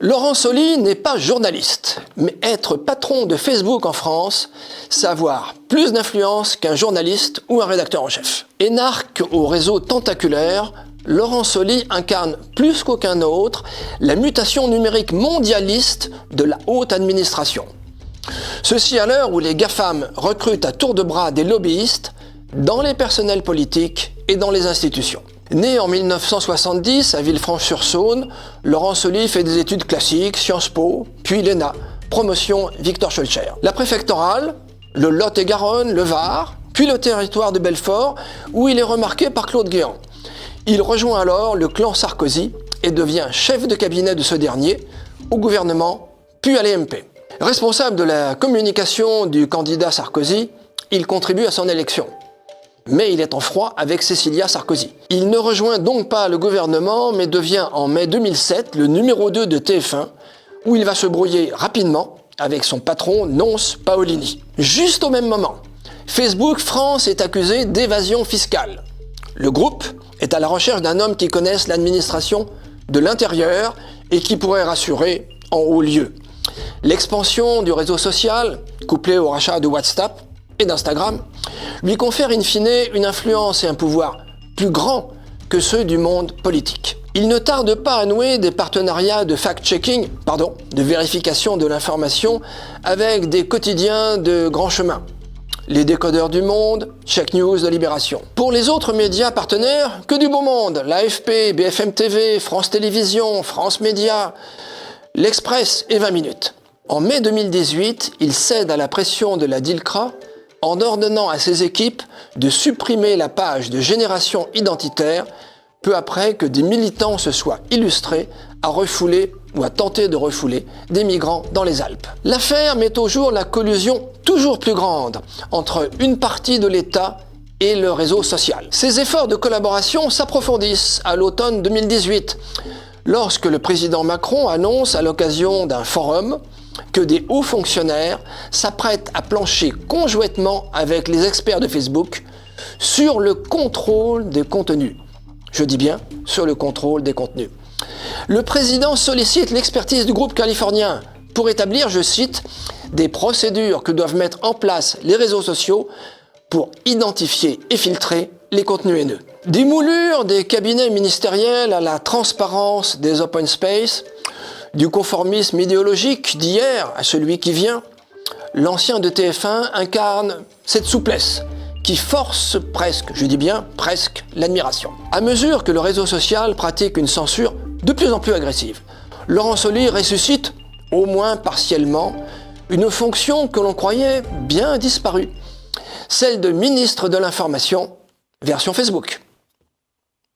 Laurent Soli n'est pas journaliste, mais être patron de Facebook en France, c'est avoir plus d'influence qu'un journaliste ou un rédacteur en chef. Énarque au réseau tentaculaire, Laurent Soli incarne plus qu'aucun autre la mutation numérique mondialiste de la haute administration. Ceci à l'heure où les GAFAM recrutent à tour de bras des lobbyistes dans les personnels politiques et dans les institutions. Né en 1970 à Villefranche-sur-Saône, Laurent Soli fait des études classiques, Sciences Po, puis l'ENA, promotion Victor Schœlcher. La préfectorale, le Lot-et-Garonne, le Var, puis le territoire de Belfort, où il est remarqué par Claude Guéant. Il rejoint alors le clan Sarkozy et devient chef de cabinet de ce dernier, au gouvernement, puis à l'EMP. Responsable de la communication du candidat Sarkozy, il contribue à son élection. Mais il est en froid avec Cécilia Sarkozy. Il ne rejoint donc pas le gouvernement, mais devient en mai 2007 le numéro 2 de TF1, où il va se brouiller rapidement avec son patron Nonce Paolini. Juste au même moment, Facebook France est accusé d'évasion fiscale. Le groupe est à la recherche d'un homme qui connaisse l'administration de l'intérieur et qui pourrait rassurer en haut lieu. L'expansion du réseau social, couplée au rachat de WhatsApp et d'Instagram, lui confère in fine une influence et un pouvoir plus grands que ceux du monde politique. Il ne tarde pas à nouer des partenariats de fact-checking, de vérification de l'information avec des quotidiens de grand chemin. Les Décodeurs du Monde, Check News de Libération. Pour les autres médias partenaires, que du beau monde, l'AFP, BFM TV, France Télévisions, France Médias, L'Express et 20 minutes. En mai 2018, il cède à la pression de la DILCRA en ordonnant à ses équipes de supprimer la page de Génération Identitaire peu après que des militants se soient illustrés à refouler ou à tenter de refouler des migrants dans les Alpes. L'affaire met au jour la collusion toujours plus grande entre une partie de l'État et le réseau social. Ces efforts de collaboration s'approfondissent à l'automne 2018, lorsque le président Macron annonce à l'occasion d'un forum que des hauts fonctionnaires s'apprêtent à plancher conjointement avec les experts de Facebook sur le contrôle des contenus. Je dis bien sur le contrôle des contenus. Le président sollicite l'expertise du groupe californien pour établir, je cite, des procédures que doivent mettre en place les réseaux sociaux pour identifier et filtrer les contenus haineux. Des moulures des cabinets ministériels à la transparence des open space, du conformisme idéologique d'hier à celui qui vient, l'ancien de TF1 incarne cette souplesse qui force presque, je dis bien presque, l'admiration. À mesure que le réseau social pratique une censure de plus en plus agressive, Laurent Soli ressuscite, au moins partiellement, une fonction que l'on croyait bien disparue, celle de ministre de l'Information, version Facebook.